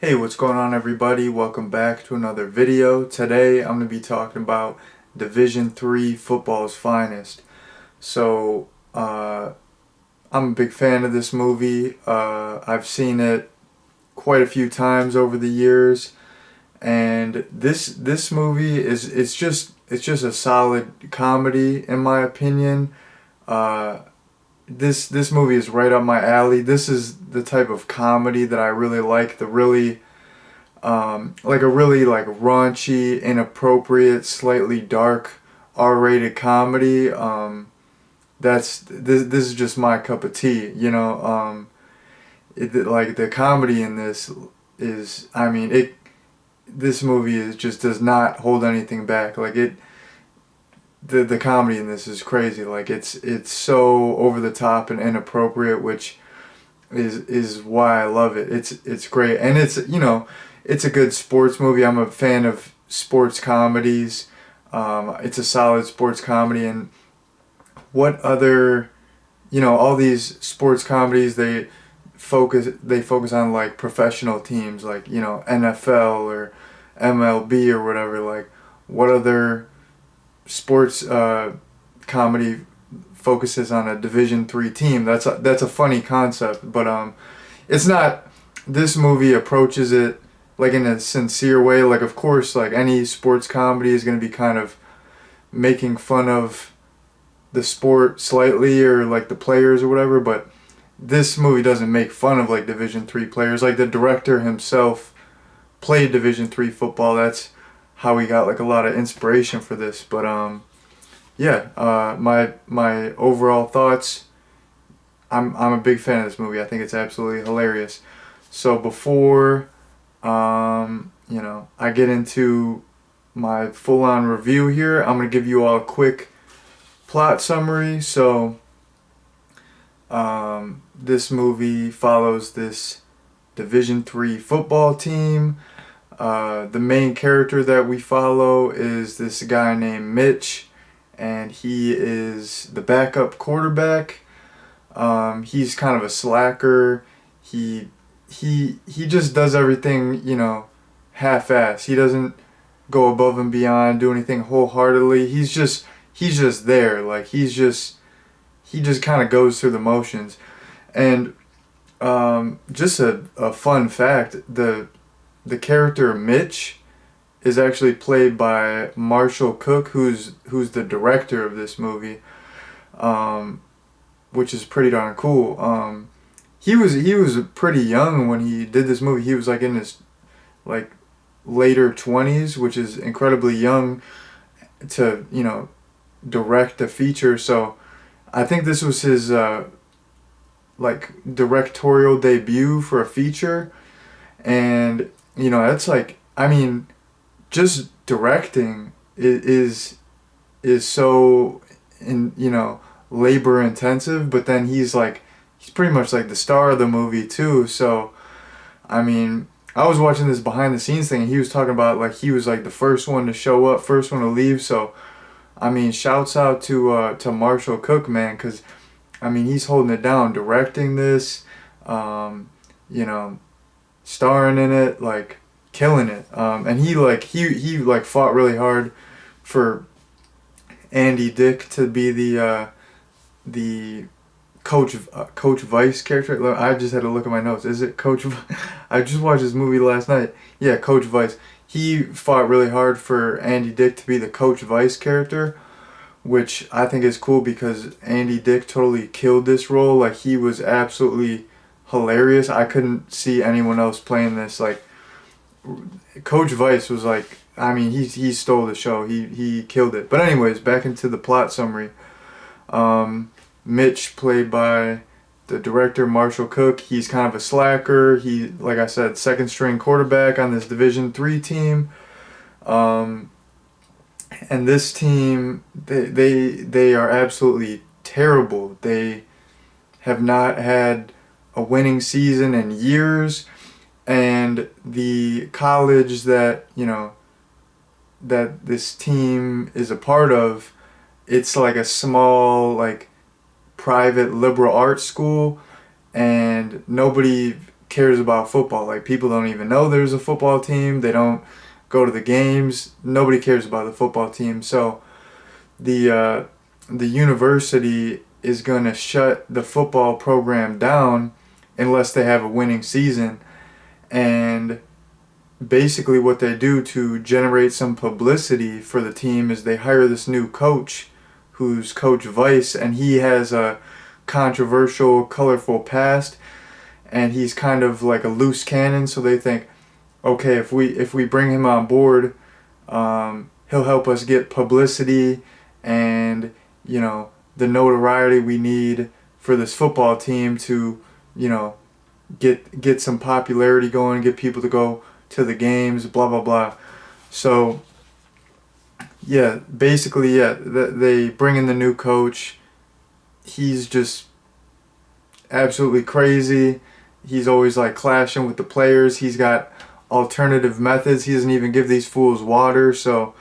Hey, what's going on everybody? Welcome back to another video. Today I'm going to be talking about Division 3 football's finest. So, I'm a big fan of this movie. I've seen it quite a few times over the years, and this movie is it's just a solid comedy in my opinion. Uh, this movie is right up my alley. This is the type of comedy that I really like. The really like a really like raunchy, inappropriate, slightly dark R-rated comedy. This is just my cup of tea. Like the comedy in this is, I mean, it. This movie is just does not hold anything back. Like it, the comedy in this is crazy. Like it's so over the top and inappropriate, which is why I love it. It's great, and it's a good sports movie. I'm a fan of sports comedies. It's a solid sports comedy, and what other all these sports comedies they focus on like professional teams like NFL or MLB or whatever. Like what other sports comedy focuses on a Division 3 team? That's a funny concept, but it's not. This movie approaches it like in a sincere way. Like of course, like any sports comedy is going to be kind of making fun of the sport slightly or like the players or whatever, but this movie doesn't make fun of like Division 3 players. Like the director himself played Division 3 football. That's how he got like a lot of inspiration for this. But yeah, my overall thoughts. I'm a big fan of this movie. I think it's absolutely hilarious. So before I get into my full on review here, I'm gonna give you all a quick plot summary. So this movie follows this Division 3 football team. The main character that we follow is this guy named Mitch, and he is the backup quarterback. He's kind of a slacker. He just does everything, half-ass. He doesn't go above and beyond, do anything wholeheartedly. He's just there. Like he just kind of goes through the motions. And just a fun fact: the character Mitch is actually played by Marshall Cook, who's the director of this movie, um, which is pretty darn cool. He was pretty young when he did this movie. He was like in his like later 20s, which is incredibly young to direct a feature. So I think this was his like directorial debut for a feature, and it's like, I mean, just directing is so in labor intensive, but then he's pretty much like the star of the movie too. So I mean, I was watching this behind the scenes thing, and he was talking about like he was like the first one to show up, first one to leave. So I mean, shouts out to Marshall Cook, man, because I mean he's holding it down, directing this, um, you know, starring in it, like killing it. And he fought really hard for Andy Dick to be the Coach Vice character. I just had to look at my notes. Is it Coach? I just watched this movie last night. Yeah, Coach Vice. He fought really hard for Andy Dick to be the Coach Vice character, which I think is cool because Andy Dick totally killed this role. Like he was absolutely hilarious. I couldn't see anyone else playing this. Like Coach Vice was like, I mean, he stole the show. He killed it. But anyways, back into the plot summary. Mitch, played by the director Marshall Cook, he's kind of a slacker. He, like I said, second string quarterback on this Division 3 team. Um, and this team, they are absolutely terrible. They have not had a winning season in years, and the college that this team is a part of, it's like a small like private liberal arts school, and nobody cares about football. Like, people don't even know there's a football team. They don't go to the games. Nobody cares about the football team. So the university is going to shut the football program down unless they have a winning season. And basically what they do to generate some publicity for the team is they hire this new coach who's Coach Vice, and he has a controversial, colorful past, and he's kind of like a loose cannon. So they think, okay, if we bring him on board, he'll help us get publicity and, you know, the notoriety we need for this football team to, you know, get some popularity going, get people to go to the games, blah blah blah. So yeah, basically, yeah, they bring in the new coach. He's just absolutely crazy. He's always like clashing with the players. He's got alternative methods. He doesn't even give these fools water. So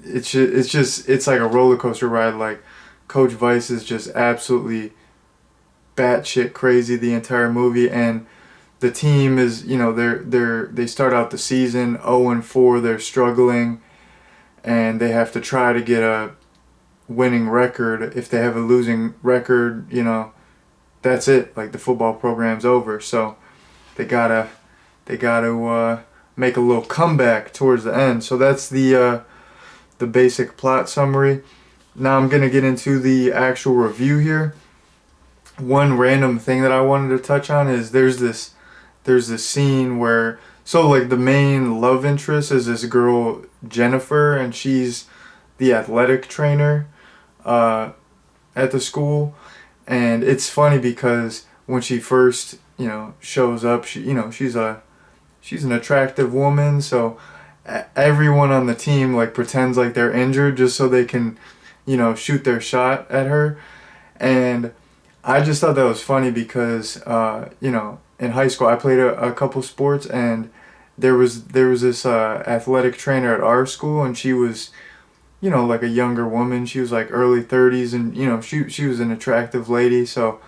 it's like a roller coaster ride. Like, Coach Vice is just absolutely batshit crazy the entire movie, and the team is, you know, they start out the season 0-4. They're struggling, and they have to try to get a winning record. If they have a losing record, you know, that's it. Like, the football program's over. So they gotta make a little comeback towards the end. So that's the basic plot summary. Now I'm gonna get into the actual review here. One random thing that I wanted to touch on is there's this scene where, so like, the main love interest is this girl Jennifer, and she's the athletic trainer at the school. And it's funny because when she first, you know, shows up, she, you know, she's an attractive woman, so everyone on the team like pretends like they're injured just so they can, you know, shoot their shot at her. And I just thought that was funny because, you know, in high school I played a couple sports, and there was this athletic trainer at our school, and she was, you know, like a younger woman. She was like early 30s, and, you know, she was an attractive lady. So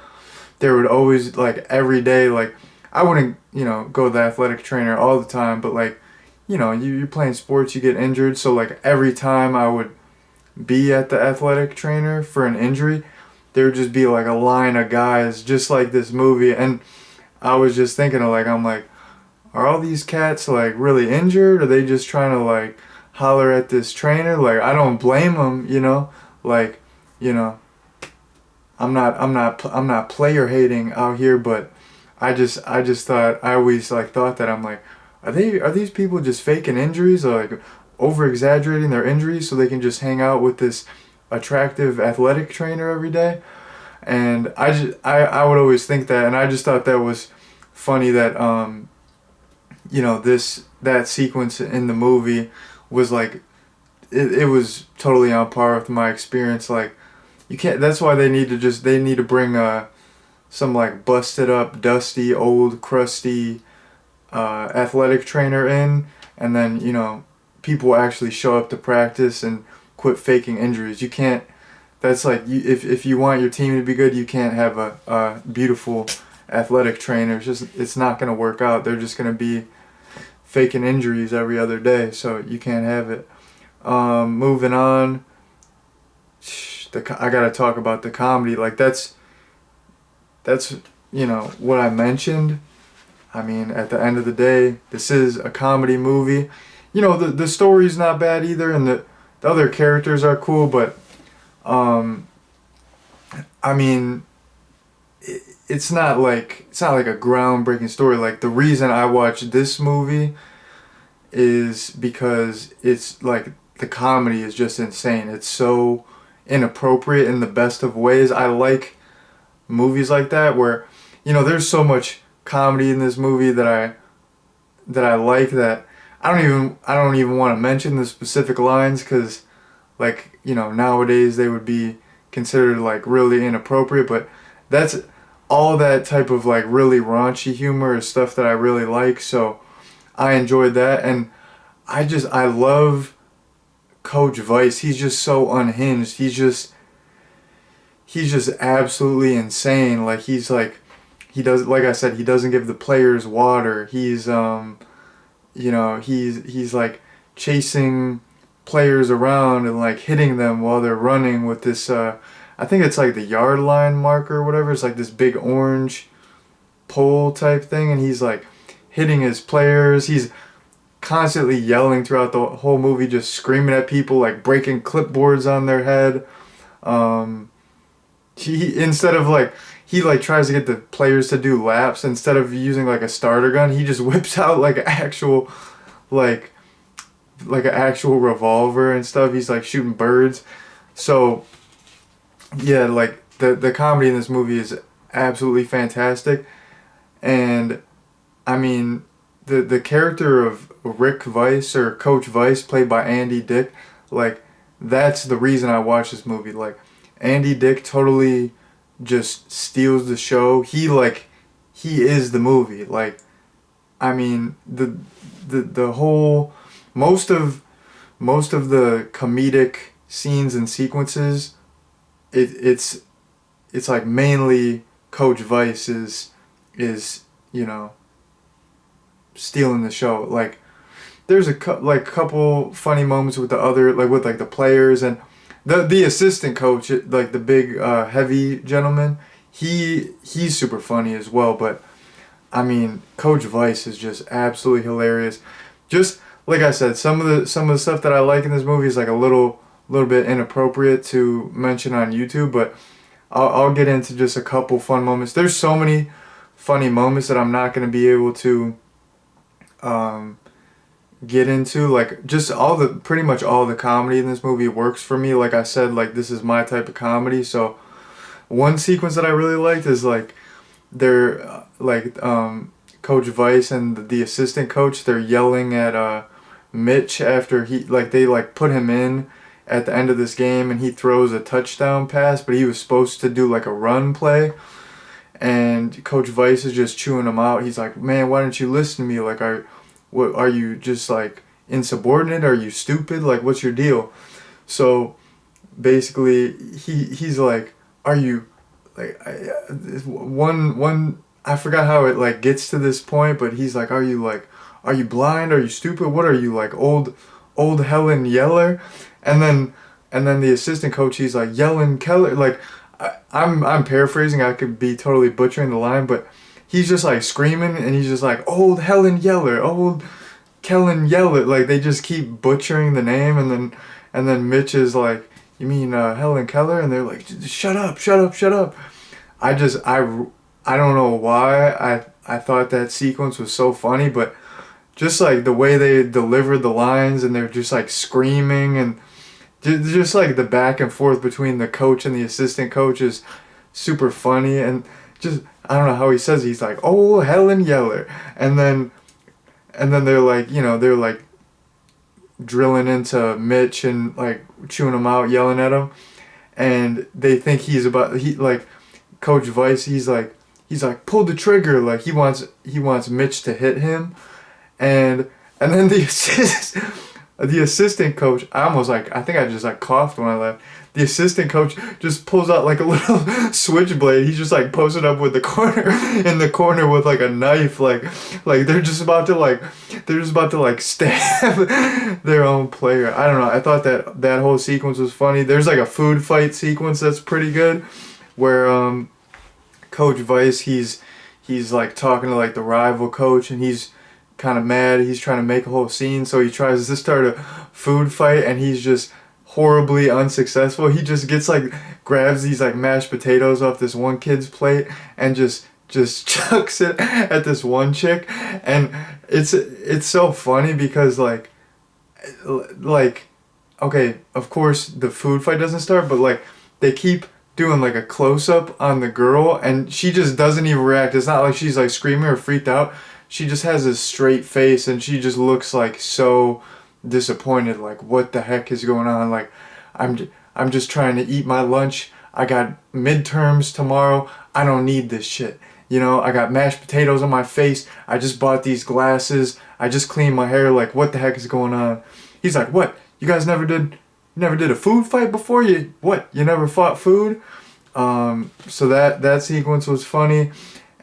there would always, like, every day, like, I wouldn't, you know, go to the athletic trainer all the time, but, like, you know, you're playing sports, you get injured. So, like, every time I would be at the athletic trainer for an injury, there would just be like a line of guys just like this movie. And I was just thinking of, like, I'm like, are all these cats like really injured? Are they just trying to like holler at this trainer? Like, I don't blame them, you know, like, you know, I'm not player hating out here, but I just thought, I always like thought that, I'm like, are these people just faking injuries, or like over exaggerating their injuries so they can just hang out with this attractive athletic trainer every day? And I would always think that, and I just thought that was funny that you know, that sequence in the movie was like, it was totally on par with my experience. Like, you can't, that's why they need to bring some like busted up, dusty, old, crusty athletic trainer in, and then, you know, people actually show up to practice and quit faking injuries. You can't, that's like, if you want your team to be good, you can't have a beautiful athletic trainer. It's not going to work out. They're just going to be faking injuries every other day, so you can't have it. Moving on, I gotta talk about the comedy. Like, that's you know, what I mentioned. I mean, at the end of the day, this is a comedy movie. You know, the story's not bad either, and the other characters are cool, but I mean, it's not like a groundbreaking story. Like, the reason I watched this movie is because it's like, the comedy is just insane. It's so inappropriate in the best of ways. I like movies like that where, you know, there's so much comedy in this movie that I like, that I don't even want to mention the specific lines, because, like, you know, nowadays they would be considered like really inappropriate, but that's all that type of like really raunchy humor is stuff that I really like. So I enjoyed that, and I love Coach Vice. He's just so unhinged. He's just absolutely insane. Like, he's he does, like I said, he doesn't give the players water. He's like chasing players around and like hitting them while they're running with this I think it's like the yard line marker or whatever. It's like this big orange pole type thing, and he's like hitting his players. He's constantly yelling throughout the whole movie, just screaming at people, like breaking clipboards on their head. He instead of like he like tries to get the players to do laps instead of using like a starter gun. He just whips out like like an actual revolver and stuff. He's like shooting birds. So yeah, like the comedy in this movie is absolutely fantastic. And I mean the character of Rick Weiss, or Coach Weiss, played by Andy Dick, like that's the reason I watch this movie. Like Andy Dick totally just steals the show. He is the movie. Like I mean the whole most of the comedic scenes and sequences, it's like mainly Coach Weiss is stealing the show. Like there's a couple funny moments with the other, like with like the players and the assistant coach, like the big heavy gentleman. He's super funny as well. But I mean, Coach Weiss is just absolutely hilarious. Just like I said, some of the stuff that I like in this movie is like a little bit inappropriate to mention on YouTube, but I'll get into just a couple fun moments. There's so many funny moments that I'm not going to be able to get into. Like just pretty much all the comedy in this movie works for me. Like I said, like this is my type of comedy. So one sequence that I really liked is like they're Coach Weiss and the assistant coach, they're yelling at Mitch after they put him in at the end of this game, and he throws a touchdown pass, but he was supposed to do like a run play, and Coach Weiss is just chewing him out. He's like, "Man, why don't you listen to me? Like, are you just like insubordinate? Are you stupid? Like, what's your deal?" So basically, he's like, "Are you like one?" I forgot how it like gets to this point, but he's like, are you blind? Are you stupid? What are you, like old Helen Yeller?" And then the assistant coach, he's like, "Yellen Keller." Like I'm paraphrasing. I could be totally butchering the line, but he's just like screaming, and he's just like, "Old Helen Yeller, old Kellen Yeller." Like they just keep butchering the name, and then Mitch is like, "You mean Helen Keller?" And they're like, "Shut up, shut up, shut up." I don't know why I thought that sequence was so funny, but just like the way they delivered the lines, and they're just like screaming, and just like the back and forth between the coach and the assistant coach is super funny. And just I don't know how he says it. He's like, "Oh, Helen Yeller," and then they're like, they're like drilling into Mitch and like chewing him out, yelling at him, and they think Coach Weiss, he's like, "Pull the trigger," like he wants Mitch to hit him, and then the assistant coach, I think I just like coughed when I left. The assistant coach just pulls out like a little switchblade. He's just like posted up with in the corner with like a knife, like they're just about to stab their own player. I don't know. I thought that whole sequence was funny. There's like a food fight sequence that's pretty good, where Coach Weiss, he's like talking to like the rival coach, and he's kind of mad. He's trying to make a whole scene, so he tries to start a food fight, and he's just horribly unsuccessful. He just grabs these like mashed potatoes off this one kid's plate and just chucks it at this one chick, and it's so funny because like okay, of course the food fight doesn't start, but like they keep doing like a close-up on the girl, and she just doesn't even react. It's not like she's like screaming or freaked out. She just has this straight face, and she just looks like so disappointed. Like, what the heck is going on? Like, I'm just trying to eat my lunch. I got midterms tomorrow. I don't need this shit. I got mashed potatoes on my face. I just bought these glasses. I just cleaned my hair. Like, what the heck is going on? He's like, "What? You guys never did a food fight before? You never fought food?" So that sequence was funny.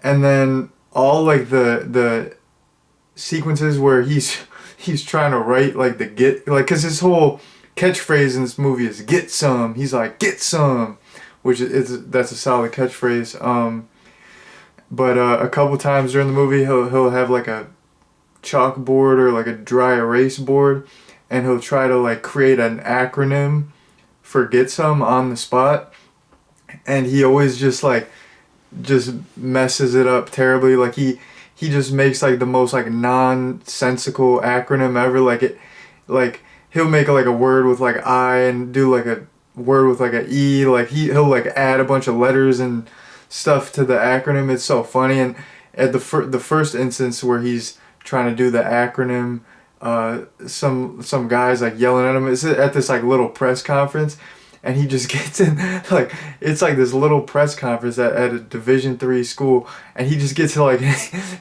and then all like the sequences where he's trying to write like the get like because his whole catchphrase in this movie is get some. He's like get some, which is that's a solid catchphrase. But a couple times during the movie he'll have like a chalkboard or like a dry erase board, and he'll try to like create an acronym for get some on the spot, and he always just messes it up terribly. Like he just makes like the most like nonsensical acronym ever. Like it, like he'll make like a word with like I and do like a word with like a E. Like he'll like add a bunch of letters and stuff to the acronym. It's so funny. And at the first instance where he's trying to do the acronym, some guys like yelling at him. It's at this like little press conference, and he just gets in like it's like this little press conference at a Division III school, and he just gets like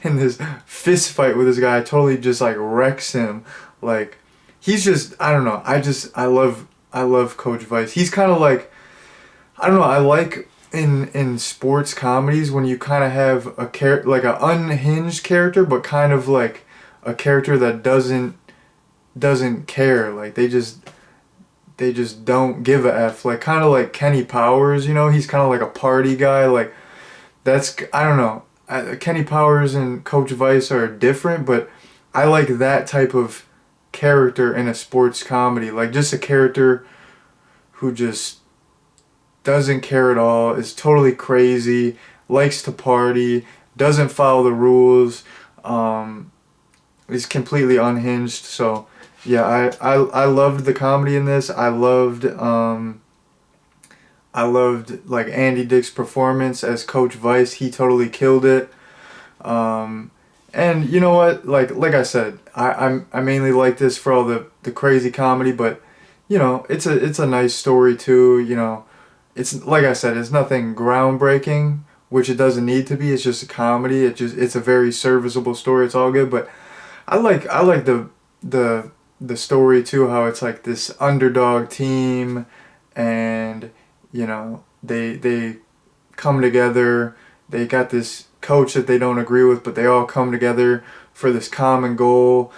in this fist fight with this guy, totally just like wrecks him. Like he's just I don't know. I love Coach Vice. He's kind of like I don't know. I like in sports comedies when you kind of have a like an unhinged character, but kind of like a character that doesn't care. Like they just don't give a F. Like kind of like Kenny Powers, you know, he's kind of like a party guy. Like that's I don't know. Kenny Powers and Coach Vice are different, but I like that type of character in a sports comedy. Like just a character who just doesn't care at all, is totally crazy, likes to party, doesn't follow the rules, is completely unhinged. So yeah, I loved the comedy in this. I loved like Andy Dick's performance as Coach Vice. He totally killed it. And you know what? Like I said, I mainly like this for all the crazy comedy, but you know, it's a nice story too, you know. It's like I said, it's nothing groundbreaking, which it doesn't need to be. It's just a comedy. It's a very serviceable story. It's all good, but I like the story too. How it's like this underdog team, and you know they come together. They got this coach that they don't agree with, but they all come together for this common goal.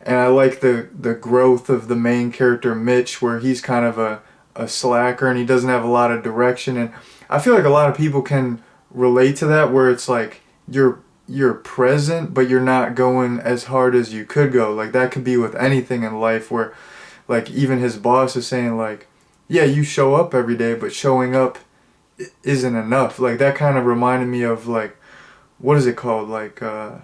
And I like the growth of the main character Mitch, where he's kind of a slacker and he doesn't have a lot of direction. And I feel like a lot of people can relate to that, where it's like you're present but you're not going as hard as you could go. Like that could be with anything in life, where like even his boss is saying like, yeah, you show up every day, but showing up isn't enough. Like that kind of reminded me of like, what is it called, like I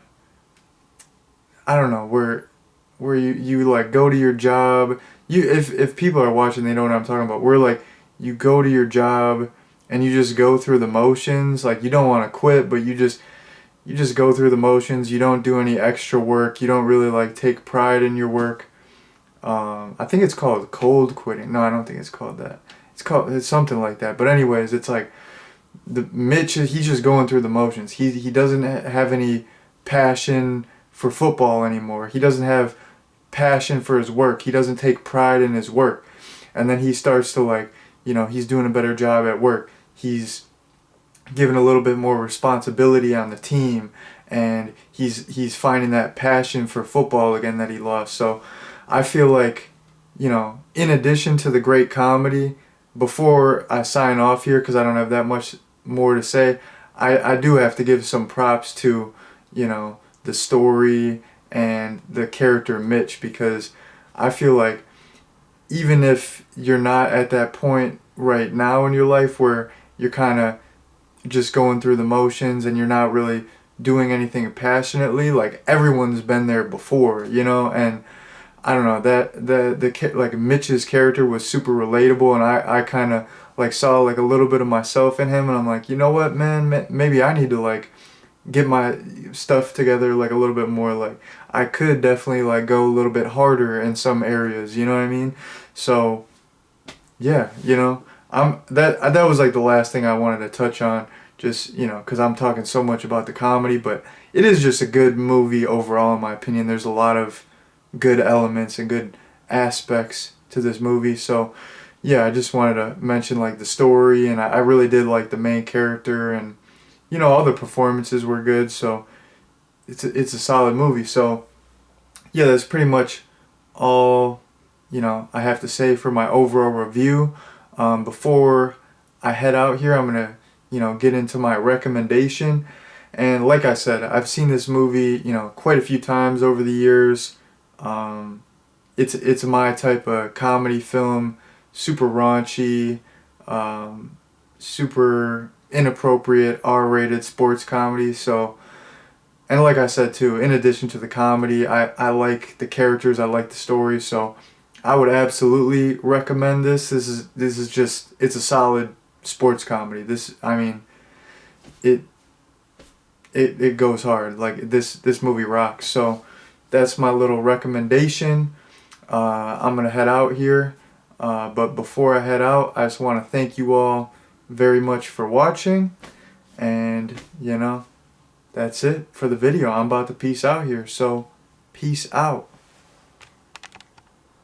don't know, where you like go to your job. You if people are watching, they know what I'm talking about. Where like you go to your job and you just go through the motions. Like you don't want to quit, but you just go through the motions. You don't do any extra work. You don't really like take pride in your work. I think it's called cold quitting. No, I don't think it's called that. It's something like that. But anyways, it's like the Mitch. He's just going through the motions. He doesn't have any passion for football anymore. He doesn't have passion for his work. He doesn't take pride in his work. And then he starts to like, you know, he's doing a better job at work. He's given a little bit more responsibility on the team, and he's finding that passion for football again that he lost. So I feel like, you know, in addition to the great comedy, before I sign off here, because I don't have that much more to say, I do have to give some props to, you know, the story and the character Mitch, because I feel like even if you're not at that point right now in your life where you're kind of just going through the motions and you're not really doing anything passionately, like everyone's been there before, you know. And I don't know, that the like Mitch's character was super relatable, and I kind of like saw like a little bit of myself in him, and I'm like, you know what, man, maybe I need to like get my stuff together like a little bit more. Like I could definitely like go a little bit harder in some areas, you know what I mean? So yeah, you know, that was like the last thing I wanted to touch on, just, you know, because I'm talking so much about the comedy, but it is just a good movie overall in my opinion. There's a lot of good elements and good aspects to this movie. So yeah, I just wanted to mention like the story, and I really did like the main character, and you know, all the performances were good, so it's a solid movie. So yeah, that's pretty much all, you know, I have to say for my overall review. Before I head out here, I'm gonna, you know, get into my recommendation. And like I said, I've seen this movie, you know, quite a few times over the years. Um, it's my type of comedy film, super raunchy, um, super inappropriate R-rated sports comedy. So, and like I said too, in addition to the comedy, I like the characters, I like the story. So I would absolutely recommend this. This is just, it's a solid sports comedy. This, I mean, it it goes hard. Like this movie rocks. So that's my little recommendation. I'm gonna head out here, but before I head out, I just want to thank you all very much for watching, and you know, that's it for the video. I'm about to peace out here. So peace out.